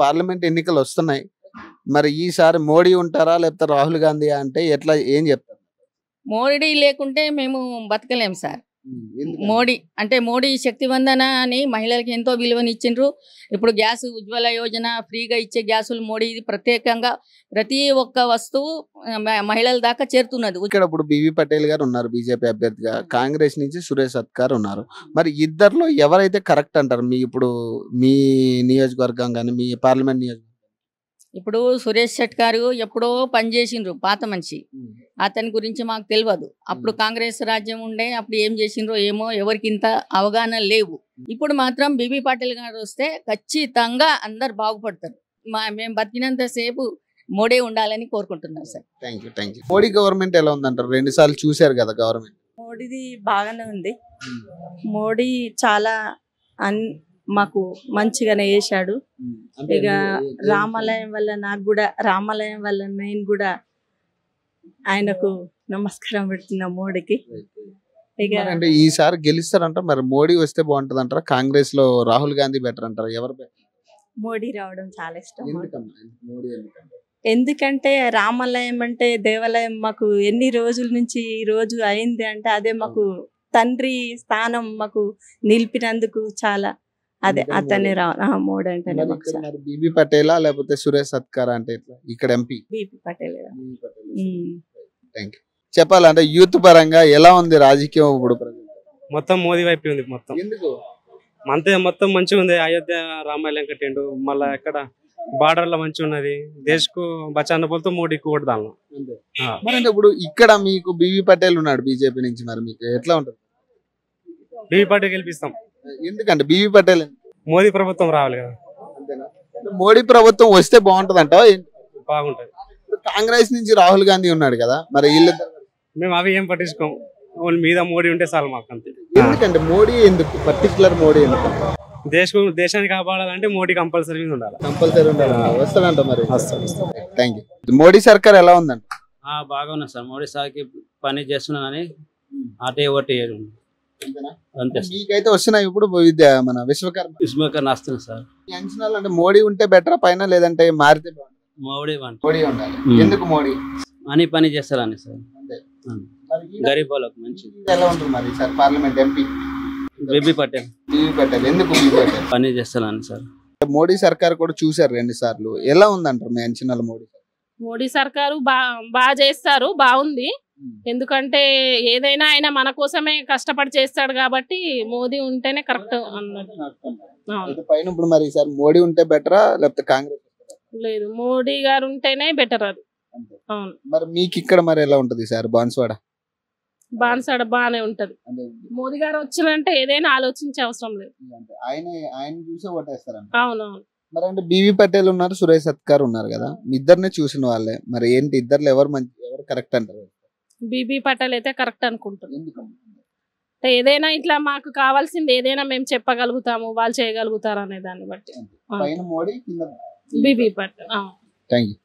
Parliament ఎన్నికలు వస్తున్నాయి. మరి ఈసారి మోడీ ఉంటారా? లేకపోతే రాహుల్ గాంధీ అంటే ఎట్లా ఏం చెప్తారు? మోడీ లేకుంటే మేము బతకలేం సార్. ఎందుకని? మోడీ శక్తివందన అని మహిళలకు ఎంతో విలువనిచ్చిండ్రు. ఇప్పుడు గ్యాస్ ఉజ్వల యోజన ఫ్రీగా ఇచ్చే గ్యాసులు మోడీ ప్రత్యేకంగా ప్రతి ఒక్క వస్తువు మహిళల దాకా చేరుతున్నది. ఇక్కడ ఇప్పుడు బివి పటేల్ గారు ఉన్నారు బీజేపీ అభ్యర్థిగా, కాంగ్రెస్ నుంచి సురేష్ సత్కార్ ఉన్నారు. మరి ఇద్దరిలో ఎవరైతే కరెక్ట్ అంటారు? మీ నియోజకవర్గం కానీ మీ పార్లమెంట్ నియోజకవర్గం? ఇప్పుడు సురేష్ శెట్ గారు ఎప్పుడో పనిచేసిండ్రు, పాత మనిషి. అతని గురించి మాకు తెలియదు. అప్పుడు కాంగ్రెస్ రాజ్యం ఉండే, అప్పుడు ఏం చేసిండ్రో ఏమో ఎవరికి ఇంత అవగాహన లేవు. ఇప్పుడు మాత్రం బిబి పాటిల్ గారు వస్తే ఖచ్చితంగా అందరు బాగుపడతారు. మేము బతికినంత సేపు మోడీ ఉండాలని కోరుకుంటున్నాం sir. Thank you. Modi government ఎలా ఉందంటారు? 2 సార్లు చూశారు కదా గవర్నమెంట్. మోడీది బాగానే ఉంది. మోడీ చాలా మాకు మంచిగానే చేశాడు. ఇక రామాలయం వల్ల నేను కూడా ఆయనకు నమస్కారం పెడుతున్నా మోడీకి. ఇక అంటే ఈసారి గెలుస్తారంట. మరి మోడీ వస్తే బాగుంటది అంటారా? కాంగ్రెస్ లో రాహుల్ గాంధీ బెటర్ అంటారా? ఎవరు బెటర్? మోడీ రావడం చాలా ఇష్టం. మోడీ ఎందుకంటే రామాలయం అంటే దేవాలయం మాకు ఎన్ని రోజుల నుంచి ఈ రోజు అయింది అంటే అదే మాకు తండ్రి స్థానం మాకు నిలిపినందుకు చాలా అదే అతనే మోడీ అంటేనే. బిబి పటేలా లేకపోతే సురేష్ సత్కార్ అంటే ఇక్కడ ఎంపీ బిపి పటేల్. చెప్పాలంటే యూత్ పరంగా ఎలా ఉంది రాజకీయం ఇప్పుడు? మొత్తం మోదీ వైపు ఉంది. మొత్తం ఎందుకు మొత్తం మంచిగా ఉంది. అయోధ్య రామాలయం కట్టిండు. మళ్ళా ఎక్కడ బార్డర్ లో మంచిగా ఉన్నది. దేశకు బచాన పోలతో మోడీకి ఓటు దాను. మరి ఇప్పుడు ఇక్కడ మీకు బివి పటేల్ ఉన్నాడు బీజేపీ నుంచి, మరి మీకు ఎట్లా ఉంటుంది? బివి పటేల్ గెలిపిస్తాం. ఎందుకంటే బివి పటేల్ మోదీ ప్రభుత్వం రావాలి కదా. మోడీ ప్రభుత్వం వస్తే బాగుంటది అంటావా? బాగుంటది. కాంగ్రెస్ నుంచి రాహుల్ గాంధీ ఉన్నాడు కదా, మరి వీళ్ళిద్దరు మేము అవి ఏం పట్టించుకోం. మీద మోడీ ఉంటే చాలు మాకు అంతే. ఎందుకంటే మోడీ ఎందుకు పర్టికులర్ మోడీ ఎందుకు? దేశాన్ని కాపాడాలంటే మోడీ కంపల్సరీ ఉండాలి. వస్తాడంట మరి. Thank you. మోడీ సర్కార్ ఎలా ఉందంట? బాగున్నా సార్. మోడీ సార్కి పని చేస్తున్నానని అటే ఓటు అంతే. మీకైతే వస్తున్నాయి ఇప్పుడు మన విశ్వకర్మ వస్తుంది సార్. అంచనాలు అంటే మోడీ ఉంటే బెటర్ పైన, లేదంటే మారితే మోడీ ఉండాలి. ఎందుకు మోడీ అని పని చేస్తారని సార్. గరీబ్ వాళ్ళకు మంచిది. ఎలా ఉంటుంది మరి sir parliament MP BB Patel? ఎందుకు బిబి పటేల్ పని చేస్తారని సార్. మోడీ సర్కార్ కూడా చూసారు 2 సార్లు. ఎలా ఉందంటారు మీ అంచనాలు? మోడీ సర్కారు బాగా చేస్తారు, బాగుంది. ఎందుకంటే ఏదైనా ఆయన మన కోసమే కష్టపడి చేస్తాడు కాబట్టి మోదీ ఉంటేనే కరెక్ట్ అన్నట్టు. పైన ఇప్పుడు మరి సార్ మోడీ ఉంటే బెటరా లేకపోతే కాంగ్రెస్? లేదు, మోడీ గారు ఉంటేనే బెటర్ అది. అవును. మరి మీకు ఇక్కడ మరి ఎలా ఉంటది సార్? బాన్స్వాడ బాగానే ఉంటది. మోదీ గారు వచ్చినంటే ఏదైనా ఆలోచించే అవసరం లేదు. ఆయన చూసే ఓటేస్తారంట. అవునవును. మరి అంటే బివి పటేల్ ఉన్నారు, సురేష్ సత్కార్ ఉన్నారు కదా, ఇద్దరిని చూసిన వాళ్ళే. మరి ఏంటి ఇద్దరు ఎవరు కరెక్ట్ అంటారు? బిబి పటేల్ అయితే కరెక్ట్ అనుకుంటారు. ఏదైనా ఇట్లా మాకు కావాల్సింది ఏదైనా మేము చెప్పగలుగుతాము, వాళ్ళు చేయగలుగుతారు అనే దాన్ని బట్టి పైన Modi, BB Patel. Thank you.